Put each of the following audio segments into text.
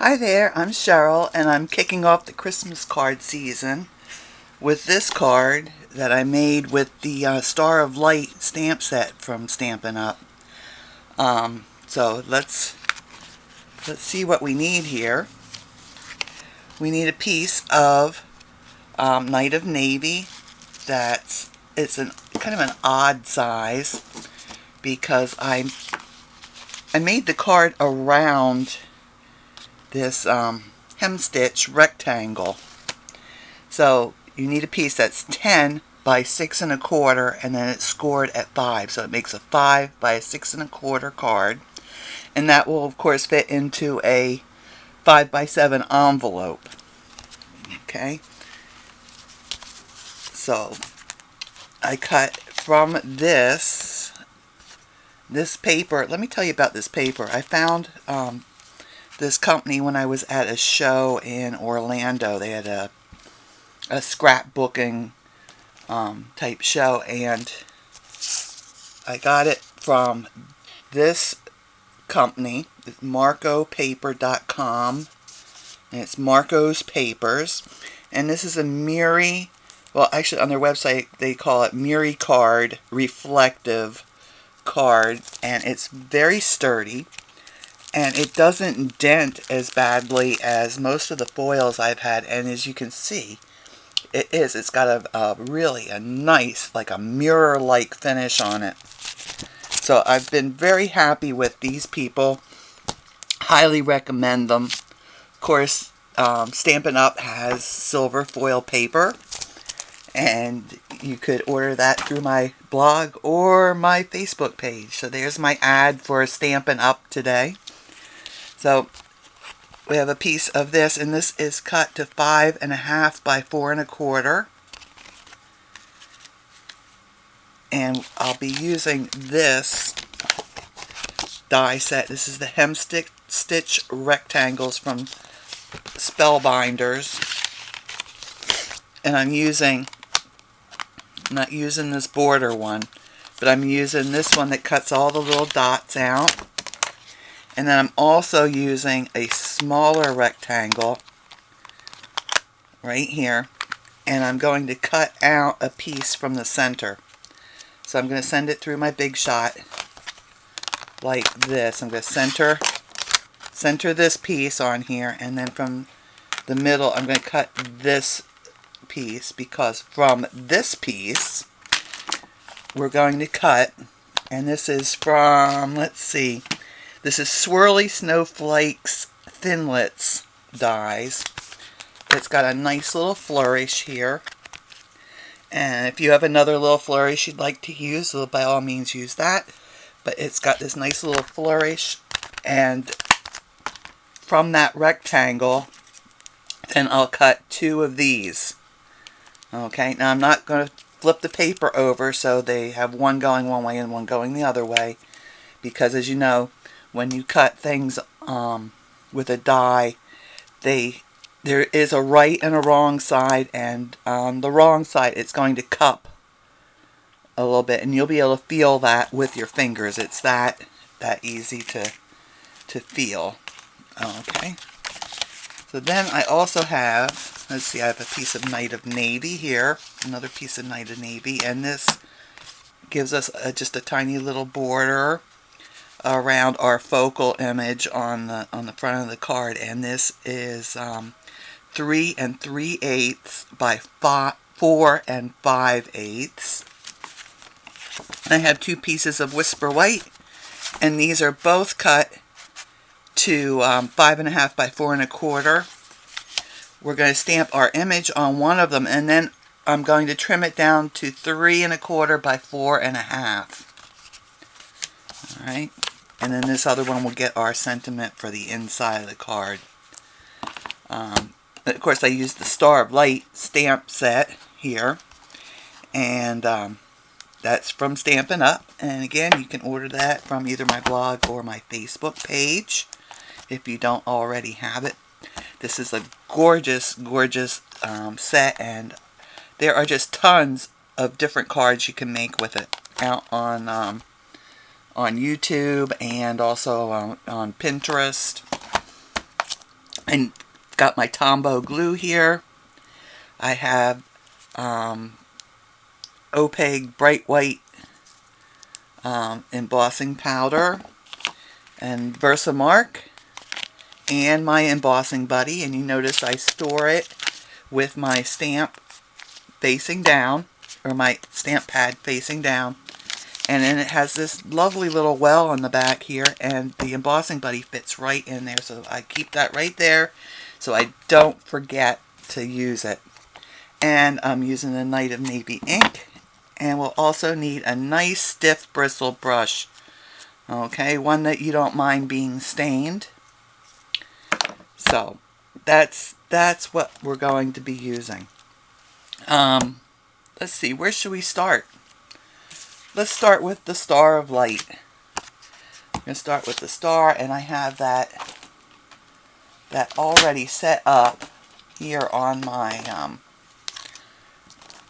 Hi there, I'm Cheryl, and I'm kicking off the Christmas card season with this card that I made with the Star of Light stamp set from Stampin Up. So let's see what we need here. We need a piece of Night of Navy. It's kind of an odd size because I made the card around this Hemstitch rectangle. So you need a piece that's 10 by 6 1/4, and then it's scored at 5. So it makes a 5 by 6 1/4 card. And that will of course fit into a 5 by 7 envelope. Okay. So I cut from this paper. Let me tell you about this paper. I found this company when I was at a show in Orlando. They had a scrapbooking type show, and I got it from this company. It's marcopaper.com, and it's Marco's Papers. And this is a Miri, well actually on their website they call it Miri card, reflective card, and it's very sturdy. And it doesn't dent as badly as most of the foils I've had. And as you can see, it's got a really nice, like a mirror-like finish on it. So I've been very happy with these people. Highly recommend them. Of course, Stampin' Up! Has silver foil paper. And you could order that through my blog or my Facebook page. So there's my ad for Stampin' Up! Today. So we have a piece of this, and this is cut to 5 1/2 by 4 1/4. And I'll be using this die set. This is the Hemstitch rectangles from Spellbinders. And I'm not using this border one, but I'm using this one that cuts all the little dots out. And then I'm also using a smaller rectangle right here, and I'm going to cut out a piece from the center. So I'm going to send it through my Big Shot like this. I'm going to center this piece on here, and then from the middle I'm going to cut this piece, because from this piece we're going to cut, and this is from, let's see, this is Swirly Snowflakes Thinlits dies. It's got a nice little flourish here. And if you have another little flourish you'd like to use, so by all means use that. But it's got this nice little flourish. And from that rectangle, then I'll cut 2 of these. Okay, now I'm not going to flip the paper over so they have one going one way and one going the other way. Because as you know, when you cut things with a die, there is a right and a wrong side, and on the wrong side it's going to cup a little bit, and you'll be able to feel that with your fingers. It's that easy to feel. Okay. So then I also have, let's see, I have a piece of Night of Navy here, another piece of Night of Navy, and this gives us just a tiny little border around our focal image on the front of the card. And this is 3 3/8 by 4 5/8. I have 2 pieces of Whisper White, and these are both cut to 5 1/2 by 4 1/4. We're going to stamp our image on one of them, and then I'm going to trim it down to 3 1/4 by 4 1/2. Alright. And then this other one will get our sentiment for the inside of the card. Of course, I used the Star of Light stamp set here. And that's from Stampin' Up. And again, you can order that from either my blog or my Facebook page if you don't already have it. This is a gorgeous, gorgeous set. And there are just tons of different cards you can make with it out on YouTube and also on Pinterest. And got my Tombow glue here. I have opaque bright white embossing powder and VersaMark and my Embossing Buddy. And you notice I store it with my stamp facing down, or my stamp pad facing down. And then it has this lovely little well on the back here, and the Embossing Buddy fits right in there. So I keep that right there so I don't forget to use it. And I'm using a Night of Navy ink. And we'll also need a nice stiff bristle brush. Okay, one that you don't mind being stained. So that's what we're going to be using. Let's see, where should we start? Let's start with the Star of Light. I'm going to start with the star, and I have that already set up here on my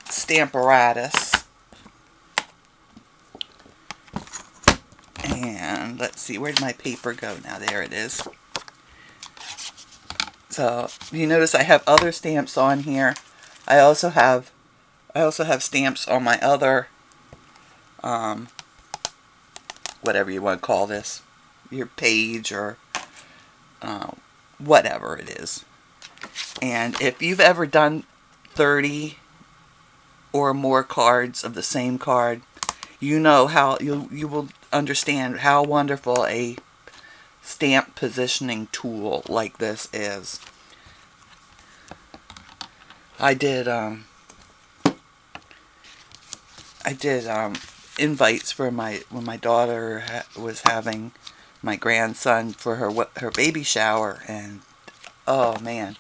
Stamparatus. And let's see, where did my paper go now? There it is. So you notice I have other stamps on here. I also have stamps on my other whatever you want to call this, your page, or whatever it is. And if you've ever done 30 or more cards of the same card, you know how you will understand how wonderful a stamp positioning tool like this is. I did invites for when my daughter was having my grandson for her baby shower, and oh man,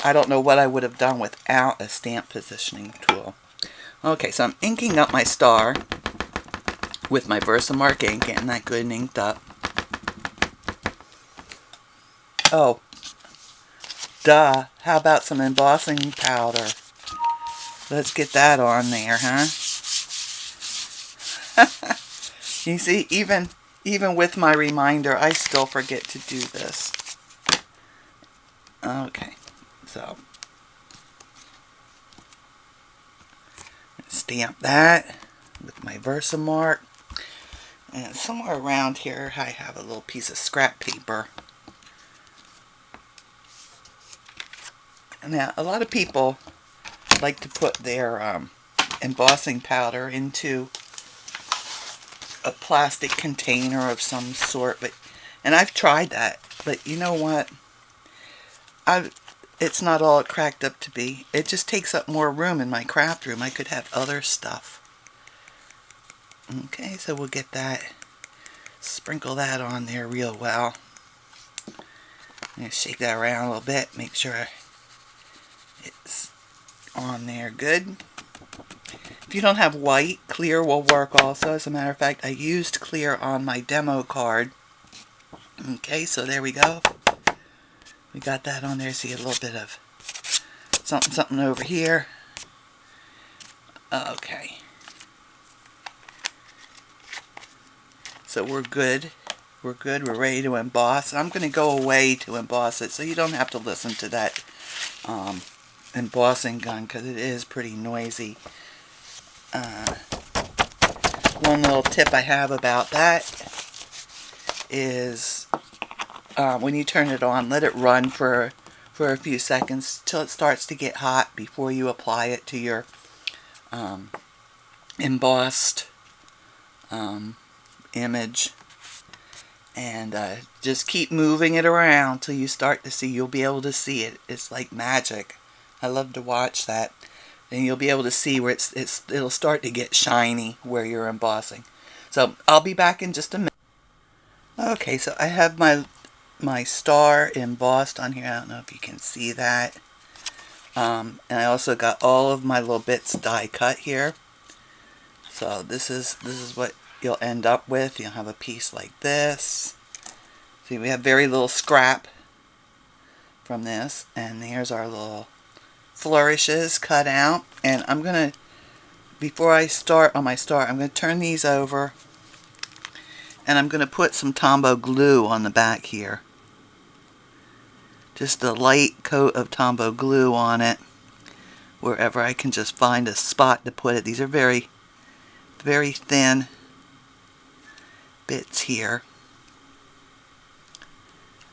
I don't know what I would have done without a stamp positioning tool. Okay, so I'm inking up my star with my VersaMark ink, getting that good and inked up. Oh, duh, how about some embossing powder? Let's get that on there, huh? You see, even with my reminder, I still forget to do this. Okay, so stamp that with my VersaMark. And somewhere around here, I have a little piece of scrap paper. Now, a lot of people like to put their embossing powder into a plastic container of some sort, and I've tried that, but you know what? It's not all it cracked up to be. It just takes up more room in my craft room. I could have other stuff. Okay, so we'll get that, sprinkle that on there real well. I'm going to shake that around a little bit, make sure it's on there good. If you don't have white, clear will work also. As a matter of fact, I used clear on my demo card. Okay, so there we go. We got that on there. See a little bit of something over here. Okay. So we're good. We're good. We're ready to emboss. I'm going to go away to emboss it, so you don't have to listen to that embossing gun, because it is pretty noisy. One little tip I have about that is when you turn it on, let it run for a few seconds till it starts to get hot before you apply it to your embossed image. And just keep moving it around till you start to see, you'll be able to see it. It's like magic. I love to watch that. And you'll be able to see where it'll start to get shiny where you're embossing. So I'll be back in just a minute. Okay, so I have my star embossed on here. I don't know if you can see that. And I also got all of my little bits die cut here. So this is what you'll end up with. You'll have a piece like this. See, we have very little scrap from this, and here's our little flourishes cut out. And I'm gonna, before I start on my star, I'm gonna turn these over, and I'm gonna put some Tombow glue on the back here. just a light coat of Tombow glue on it wherever I can just find a spot to put it. These are very, very thin bits here.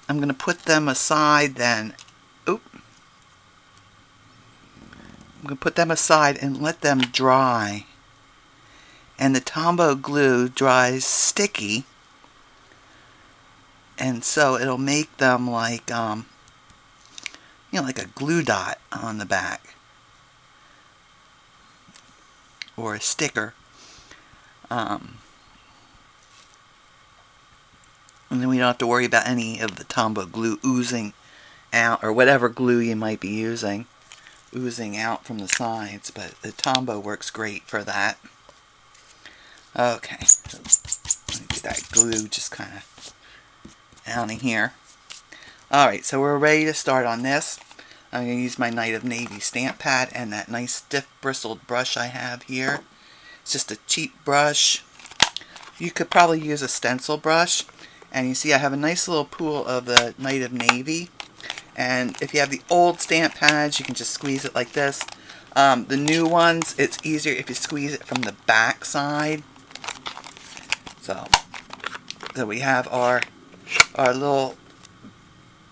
I'm going to put them aside then. Oop. I'm going to put them aside and let them dry. And the Tombow glue dries sticky, and so it'll make them like like a glue dot on the back or a sticker. And then we don't have to worry about any of the Tombow glue oozing out, or whatever glue you might be using, oozing out from the sides. But the Tombow works great for that. Okay, so let me get that glue just kind of down in here. Alright, so we're ready to start on this. I'm going to use my Night of Navy stamp pad and that nice stiff bristled brush I have here. It's just a cheap brush. You could probably use a stencil brush. And you see I have a nice little pool of the Night of Navy. And if you have the old stamp pads, you can just squeeze it like this. The new ones, it's easier if you squeeze it from the back side. So we have our little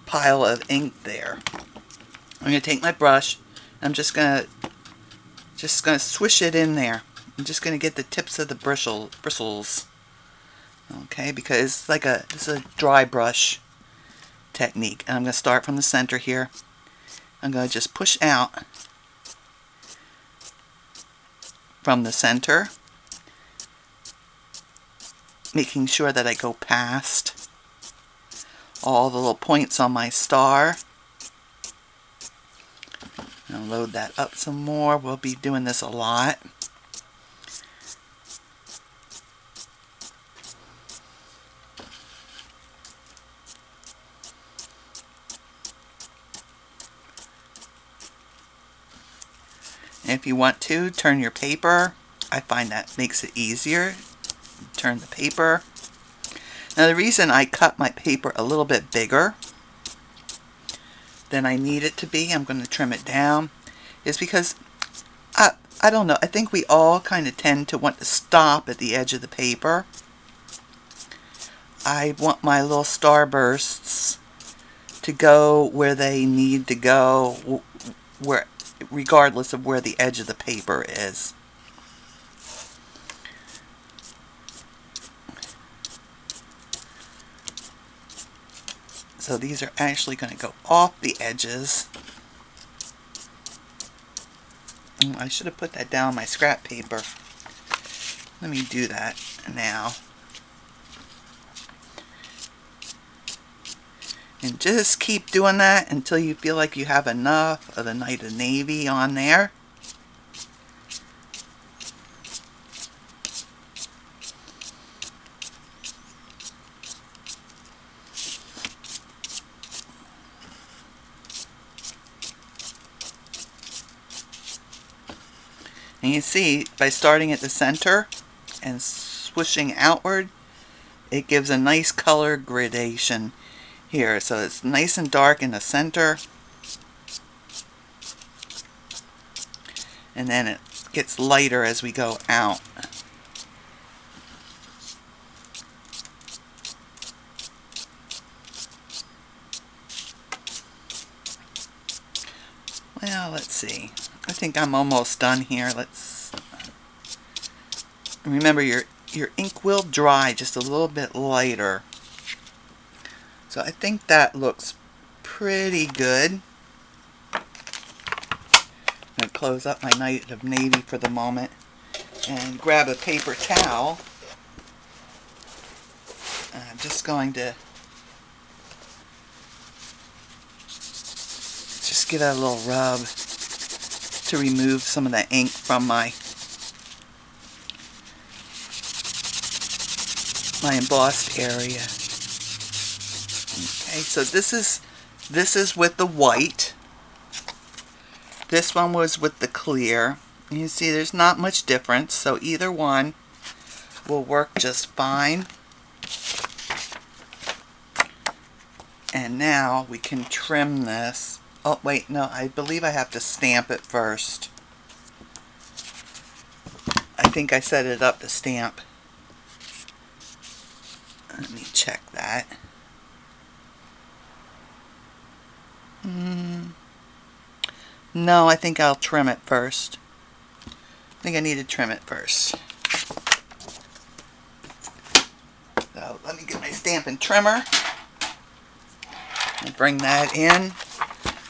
pile of ink there. I'm going to take my brush. I'm just going to swish it in there. I'm just going to get the tips of the bristles. Okay, because it's a dry brush technique. And I'm going to start from the center here. I'm going to just push out from the center, making sure that I go past all the little points on my star. I'll load that up some more. We'll be doing this a lot. And if you want to, turn your paper. I find that makes it easier. Turn the paper. Now the reason I cut my paper a little bit bigger than I need it to be, I'm going to trim it down, is because I don't know, I think we all kind of tend to want to stop at the edge of the paper. I want my little starbursts to go where they need to go, regardless of where the edge of the paper is. So these are actually going to go off the edges. I should have put that down on my scrap paper. Let me do that now. And just keep doing that until you feel like you have enough of the Night of Navy on there. And you see, by starting at the center and swishing outward, it gives a nice color gradation here. So it's nice and dark in the center, and then it gets lighter as we go out. Well, let's see. I think I'm almost done here. Let's remember your ink will dry just a little bit lighter. So I think that looks pretty good. I'm going to close up my Night of Navy for the moment and grab a paper towel. I'm just going to just give it a little rub to remove some of the ink from my embossed area. Okay, so this is with the white. This one was with the clear. You see there's not much difference, so either one will work just fine. And now we can trim this. Oh wait, no, I believe I have to stamp it first. I think I set it up to stamp. Let me check that. No, I think I'll trim it first. I think I need to trim it first. So let me get my Stampin Trimmer and bring that in.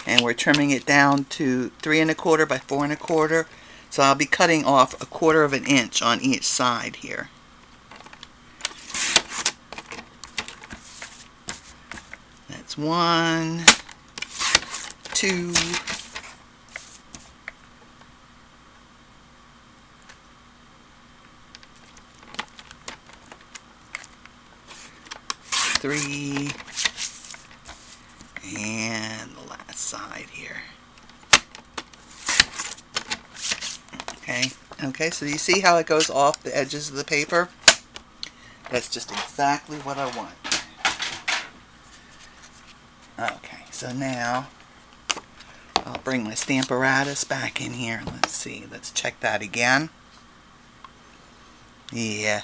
And we're trimming it down to 3 1/4 by 4 1/4. So I'll be cutting off 1/4 of an inch on each side here. That's 1, 2, 3, and the last side here. Okay, so you see how it goes off the edges of the paper? That's just exactly what I want. Okay, so now I'll bring my Stamparatus back in here. Let's see, let's check that again. Yeah,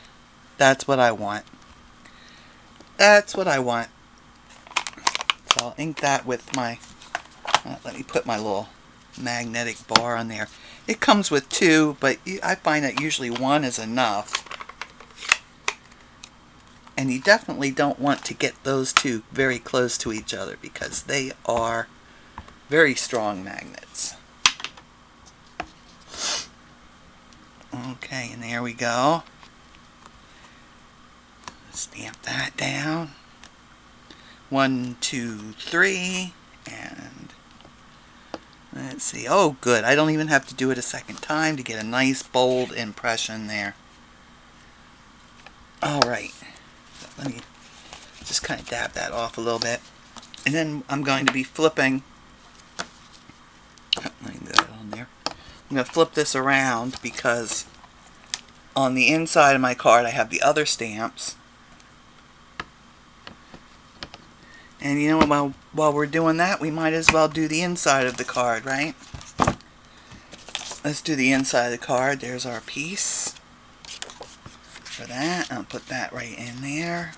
that's what I want. That's what I want. So I'll ink that with my, let me put my little magnetic bar on there. It comes with 2, but I find that usually 1 is enough. And you definitely don't want to get those 2 very close to each other because they are very strong magnets. Okay, and there we go. Stamp that down. 1, 2, 3, and let's see. Oh, good. I don't even have to do it a second time to get a nice bold impression there. Alright. So let me just kind of dab that off a little bit. And then I'm going to be flipping. Let me get that on there. I'm going to flip this around because on the inside of my card I have the other stamps. And you know, while we're doing that, we might as well do the inside of the card, right? Let's do the inside of the card. There's our piece for that. I'll put that right in there.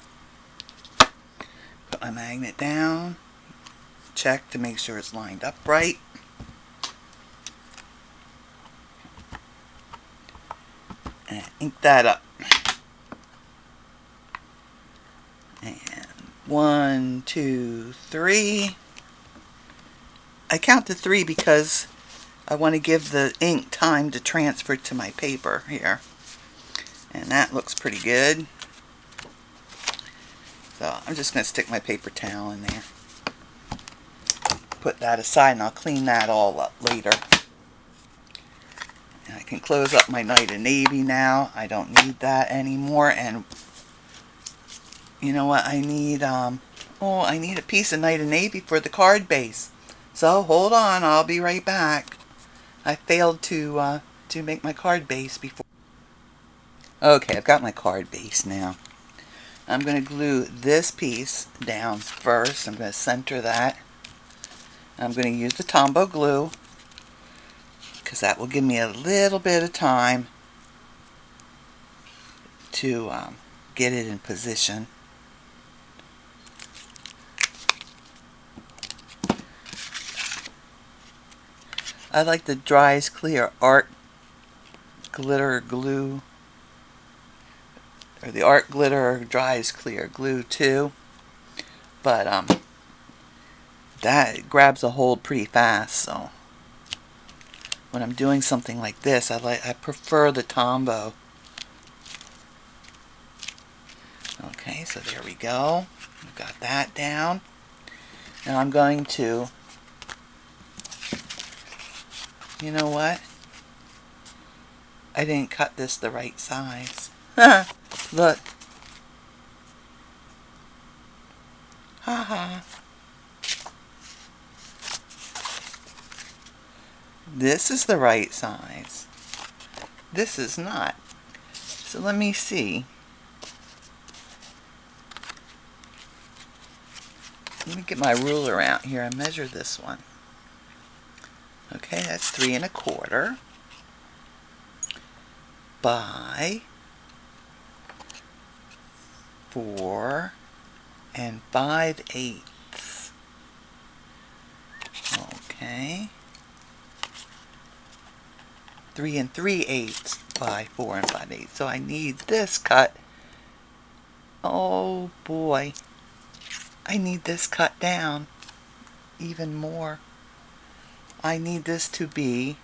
Put my magnet down. Check to make sure it's lined up right. And ink that up. And 1, 2, 3. I count to 3 because I want to give the ink time to transfer to my paper here. And that looks pretty good. So I'm just going to stick my paper towel in there. Put that aside and I'll clean that all up later. And I can close up my Night of Navy now. I don't need that anymore. And you know what I need? I need a piece of Night of Navy for the card base. So hold on, I'll be right back. I failed to make my card base before. Okay, I've got my card base now. I'm going to glue this piece down first. I'm going to center that. I'm going to use the Tombow glue because that will give me a little bit of time to get it in position. I like the Dries Clear Art Glitter Glue, or the Art Glitter Dries Clear Glue too, but that grabs a hold pretty fast. So when I'm doing something like this, I prefer the Tombow. Okay, so there we go. I've got that down, and I'm going to. You know what? I didn't cut this the right size. Look. Haha. This is the right size. This is not. So let me see. Let me get my ruler out here and measure this one. Okay, that's 3 1/4 by 4 5/8. Okay. 3 3/8 by 4 5/8. So I need this cut. Oh boy. I need this cut down even more. I need this to be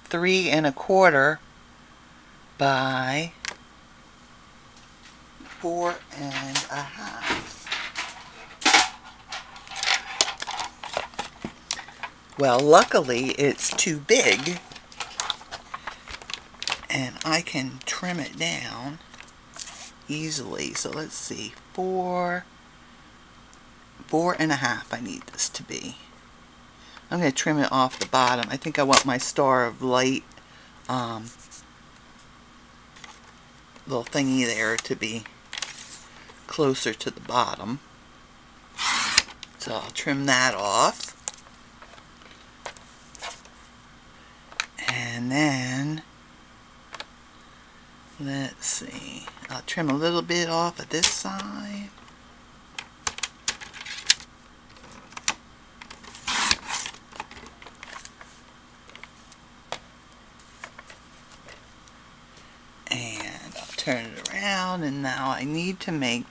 3 1/4 by 4 1/2. Well, luckily it's too big, and I can trim it down easily. So let's see, 4 1/2 I need this to be. I'm going to trim it off the bottom. I think I want my star of light little thingy there to be closer to the bottom. So I'll trim that off. And then, let's see, I'll trim a little bit off of this side. And I'll turn it around, and now I need to make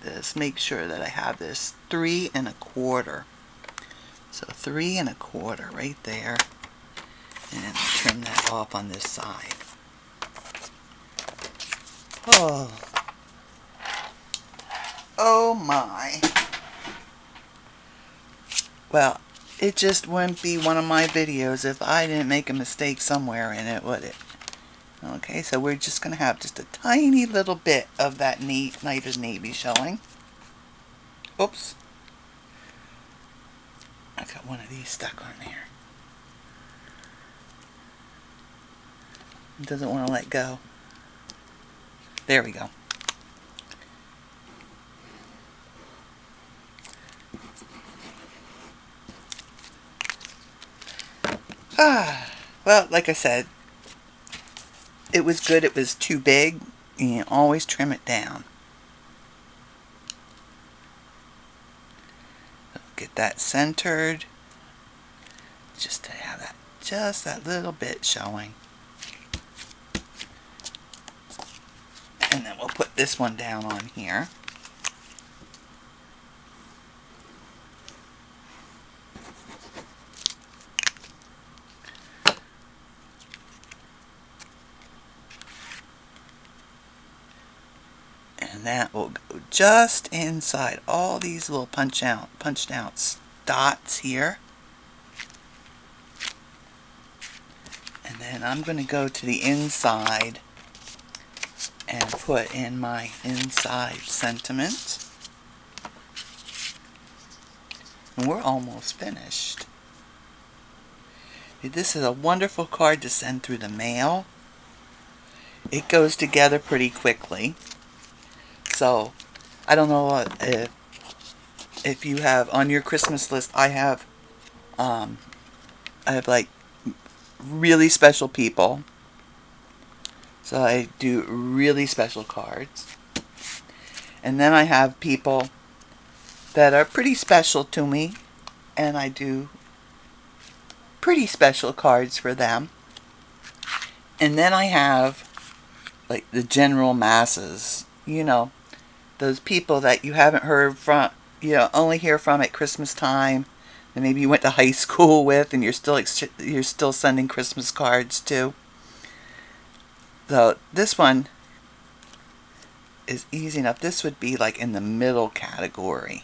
sure that I have this 3 1/4. So 3 1/4 right there. And I'll trim that off on this side. Oh my. Well, it just wouldn't be one of my videos if I didn't make a mistake somewhere in it, would it? Okay, so we're just going to have just a tiny little bit of that night of navy showing. Oops. I got one of these stuck on there. It doesn't want to let go. There we go. Well, like I said, it was good. It was too big. You always trim it down. Get that centered. Just to have that, just that little bit showing. And then we'll put this one down on here. And that will go just inside all these little punched out dots here. And then I'm going to go to the inside and put in my inside sentiment. And we're almost finished. This is a wonderful card to send through the mail. It goes together pretty quickly. So, I don't know if you have on your Christmas list, I have like really special people. So I do really special cards. And then I have people that are pretty special to me, and I do pretty special cards for them. And then I have like the general masses, you know, those people that you haven't heard from, you know, only hear from at Christmas time, and maybe you went to high school with, and you're still sending Christmas cards to. So this one is easy enough. This would be like in the middle category,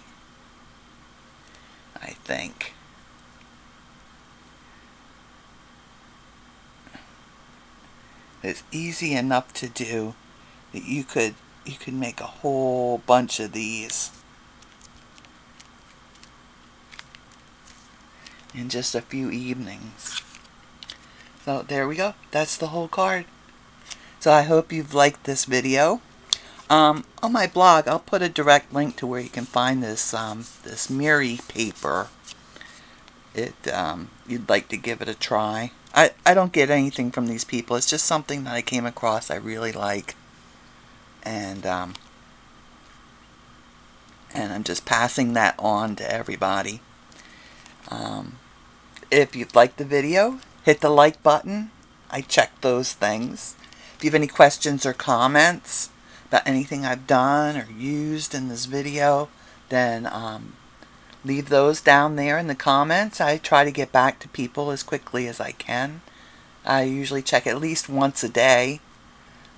I think. It's easy enough to do that you could make a whole bunch of these in just a few evenings. So there we go. That's the whole card. So I hope you've liked this video. On my blog, I'll put a direct link to where you can find this this Miri paper. You'd like to give it a try. I don't get anything from these people. It's just something that I came across I really like, and I'm just passing that on to everybody. If you've liked the video, hit the like button. I check those things. If you have any questions or comments about anything I've done or used in this video, then leave those down there in the comments. I try to get back to people as quickly as I can. I usually check at least once a day.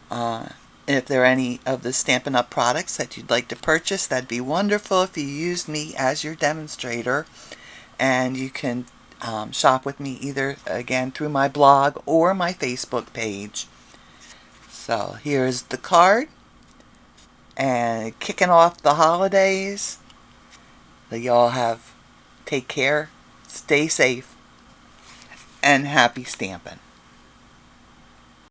If there are any of the Stampin' Up! Products that you'd like to purchase, that'd be wonderful if you used me as your demonstrator. And you can shop with me either, again, through my blog or my Facebook page. So here's the card. And kicking off the holidays. That y'all take care, stay safe, and happy stamping.